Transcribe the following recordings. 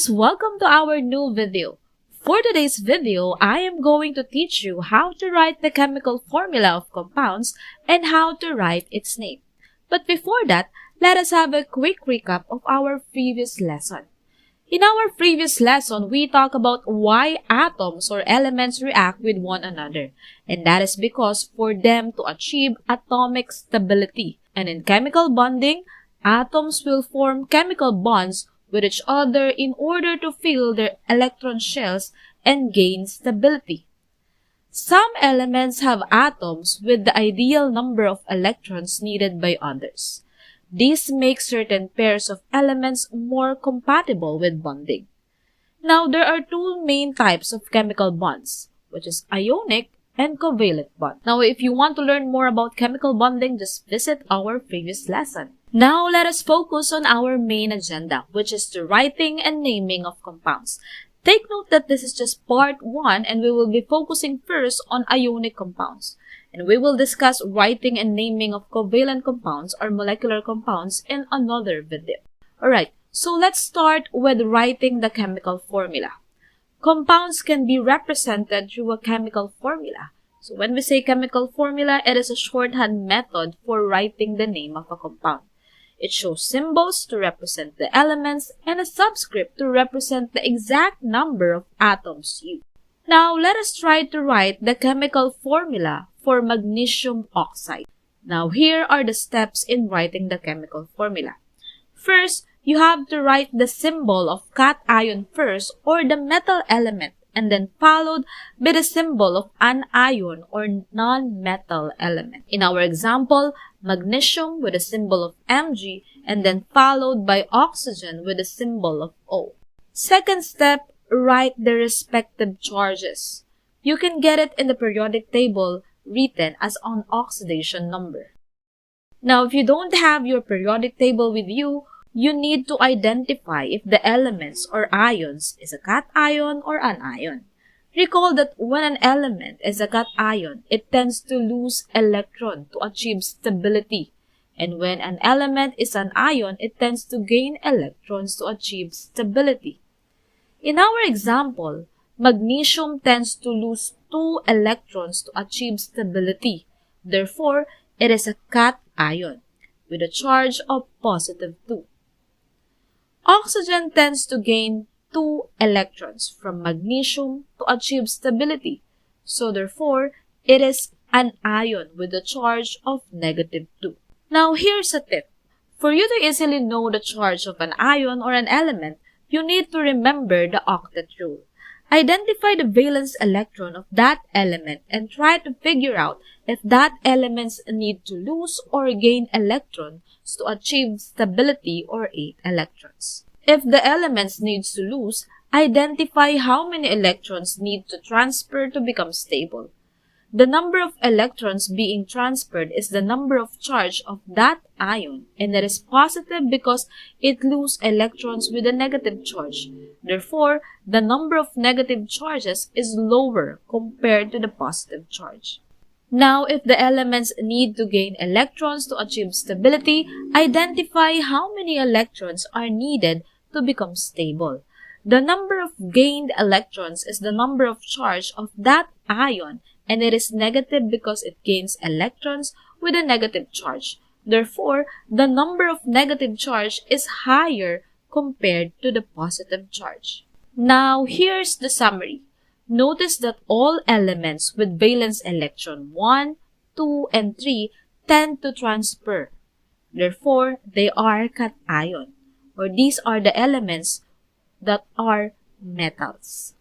friends, welcome to our new video. For today's video, I am going to teach you how to write the chemical formula of compounds and how to write its name. But before that, let us have a quick recap of our previous lesson. In our previous lesson, we talked about why atoms or elements react with one another, and that is because for them to achieve atomic stability. And in chemical bonding, atoms will form chemical bonds with each other in order to fill their electron shells and gain stability. Some elements have atoms with the ideal number of electrons needed by others. This makes certain pairs of elements more compatible with bonding. Now, there are two main types of chemical bonds, which is ionic and covalent bond. Now, if you want to learn more about chemical bonding, just visit our previous lesson. Now, let us focus on our main agenda, which is the writing and naming of compounds. Take note that this is just part 1 and we will be focusing first on ionic compounds. And we will discuss writing and naming of covalent compounds or molecular compounds in another video. Alright, so let's start with writing the chemical formula. Compounds can be represented through a chemical formula. So when we say chemical formula, it is a shorthand method for writing the name of a compound. It shows symbols to represent the elements and a subscript to represent the exact number of atoms used. Now, let us try to write the chemical formula for magnesium oxide. Now, here are the steps in writing the chemical formula. First, you have to write the symbol of cation first, or the metal element, and then followed by the symbol of anion or non-metal element. In our example, magnesium with the symbol of Mg and then followed by oxygen with the symbol of O. Second step, write the respective charges. You can get it in the periodic table written as an oxidation number. Now, if you don't have your periodic table with you, you need to identify if the elements or ions is a cation or anion. Recall that when an element is a cation, it tends to lose electron to achieve stability. And when an element is an ion, it tends to gain electrons to achieve stability. In our example, magnesium tends to lose 2 electrons to achieve stability. Therefore, it is a cation with a charge of positive 2. Oxygen tends to gain 2 electrons from magnesium to achieve stability. So therefore, it is an ion with a charge of negative 2. Now, here's a tip. For you to easily know the charge of an ion or an element, you need to remember the octet rule. Identify the valence electron of that element and try to figure out if that elements need to lose or gain electrons to achieve stability or 8 electrons. If the elements needs to lose, identify how many electrons need to transfer to become stable. The number of electrons being transferred is the number of charge of that ion, and it is positive because it loses electrons with a negative charge. Therefore, the number of negative charges is lower compared to the positive charge. Now, if the elements need to gain electrons to achieve stability, identify how many electrons are needed to become stable. The number of gained electrons is the number of charge of that ion, and it is negative because it gains electrons with a negative charge. Therefore, the number of negative charge is higher compared to the positive charge. Now, here's the summary. Notice that all elements with valence electron 1, 2, and 3 tend to transfer. Therefore, they are cation, or these are the elements that are metals.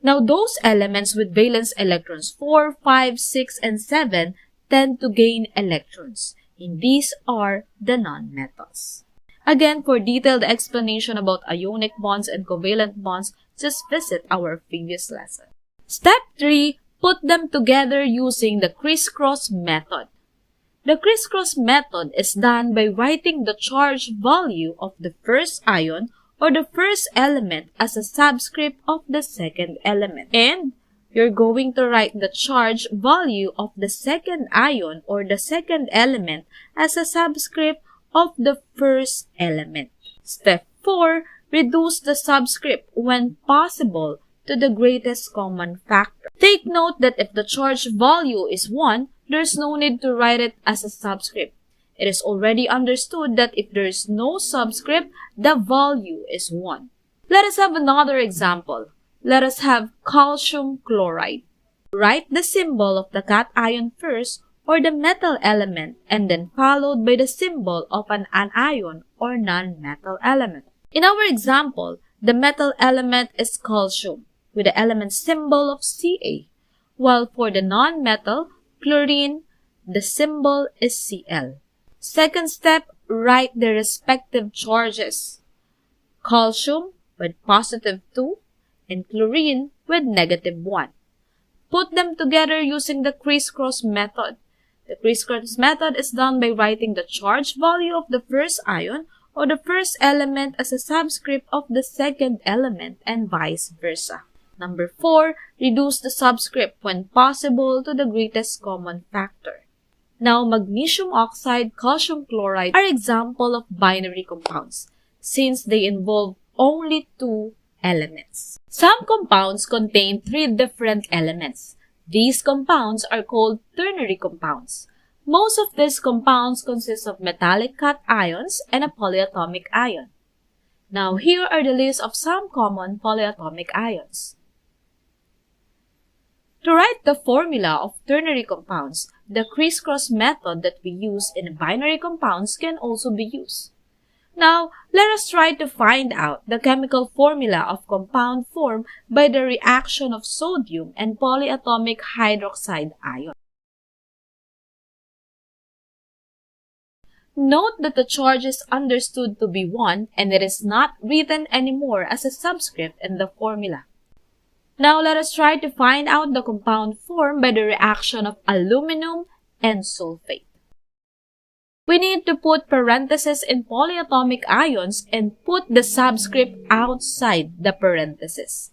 Now, those elements with valence electrons 4, 5, 6, and 7 tend to gain electrons, and these are the nonmetals. Again, for detailed explanation about ionic bonds and covalent bonds, just visit our previous lesson. Step 3. Put them together using the crisscross method. The crisscross method is done by writing the charge value of the first ion or the first element as a subscript of the second element. And you're going to write the charge value of the second ion or the second element as a subscript of the first element. Step 4. reduce the subscript when possible to the greatest common factor. Take note that if the charge value is 1, there's no need to write it as a subscript. It is already understood that if there is no subscript, the value is 1. Let us have another example. Let us have calcium chloride. Write the symbol of the cation first, or the metal element, and then followed by the symbol of an anion or non-metal element. In our example, the metal element is calcium with the element symbol of Ca, while for the non-metal, chlorine, the symbol is Cl. Second step, write the respective charges. Calcium with positive 2 and chlorine with negative 1. Put them together using the crisscross method. The crisscross method is done by writing the charge value of the first ion or the first element as a subscript of the second element and vice versa. Number 4, reduce the subscript when possible to the greatest common factor. Now, magnesium oxide, calcium chloride are example of binary compounds since they involve only 2 elements. Some compounds contain 3 different elements. These compounds are called ternary compounds. Most of these compounds consist of metallic cations and a polyatomic ion. Now, here are the list of some common polyatomic ions. To write the formula of ternary compounds, the crisscross method that we use in binary compounds can also be used. Now, let us try to find out the chemical formula of compound formed by the reaction of sodium and polyatomic hydroxide ion. Note that the charge is understood to be 1 and it is not written anymore as a subscript in the formula. Now, let us try to find out the compound formed by the reaction of aluminum and sulfate. We need to put parentheses in polyatomic ions and put the subscript outside the parentheses.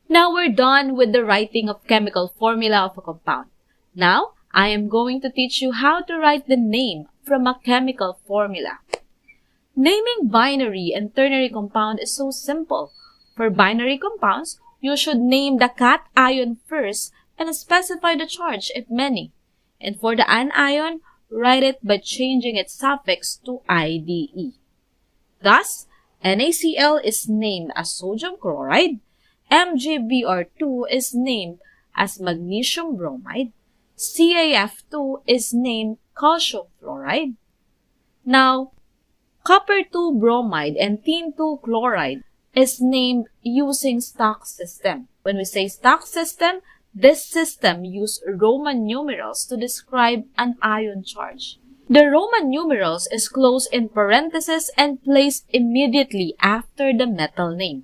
Now we're done with the writing of chemical formula of a compound. Now, I am going to teach you how to write the name from a chemical formula. Naming binary and ternary compound is so simple. For binary compounds, you should name the cation first and specify the charge if many. And for the anion, write it by changing its suffix to IDE. Thus, NaCl is named as sodium chloride, MgBr2 is named as magnesium bromide, CaF2 is named calcium fluoride. Now, copper 2 bromide and tin 2 chloride is named using stock system. When we say stock system, this system uses Roman numerals to describe an ion charge. The Roman numerals is closed in parentheses and placed immediately after the metal name.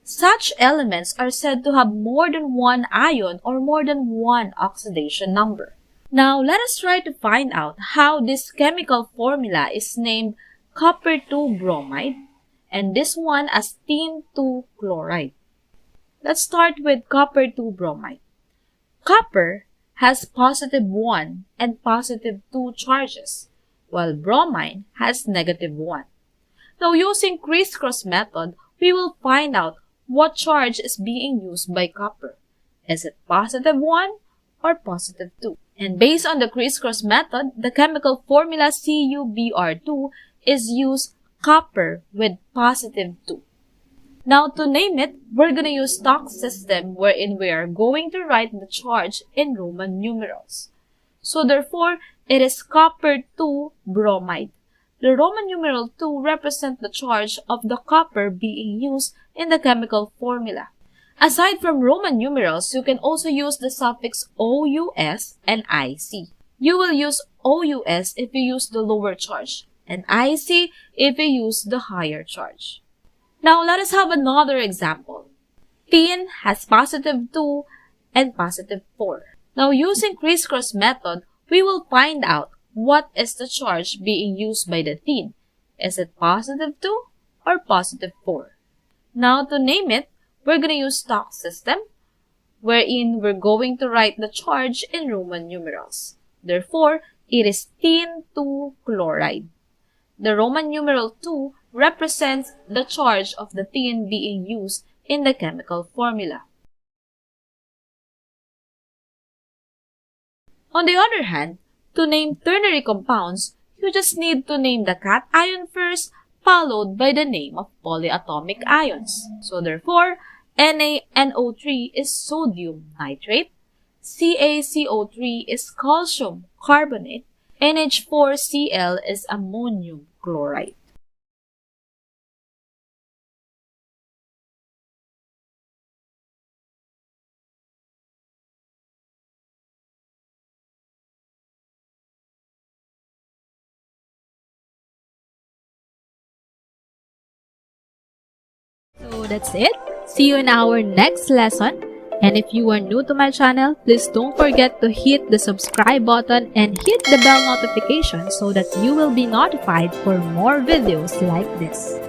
Such elements are said to have more than 1 ion or more than 1 oxidation number. Now, let us try to find out how this chemical formula is named copper 2 bromide and this one as tin 2 chloride. Let's start with copper 2 bromide. Copper has positive 1 and positive 2 charges, while bromine has negative 1. Now, using crisscross method, we will find out what charge is being used by copper. Is it positive 1 or positive 2? And based on the crisscross method, the chemical formula CuBr2 is used copper with positive 2. Now, to name it, we're going to use stock system wherein we are going to write the charge in Roman numerals. So, therefore, it is copper 2 bromide. The Roman numeral 2 represent the charge of the copper being used in the chemical formula. Aside from Roman numerals, you can also use the suffix OUS and IC. You will use OUS if you use the lower charge, and IC if you use the higher charge. Now, let us have another example. Tin has positive 2 and positive 4. Now, using crisscross method, we will find out what is the charge being used by the tin. Is it positive 2 or positive 4? Now, to name it, we're going to use stock system, wherein we're going to write the charge in Roman numerals. Therefore, it is tin 2 chloride. The Roman numeral 2 represents the charge of the thing being used in the chemical formula. On the other hand, to name ternary compounds, you just need to name the cation first, followed by the name of polyatomic ions. So therefore, NaNO3 is sodium nitrate, CaCO3 is calcium carbonate, NH4Cl is ammonium chloride. So that's it. See you in our next lesson. And if you are new to my channel, please don't forget to hit the subscribe button and hit the bell notification so that you will be notified for more videos like this.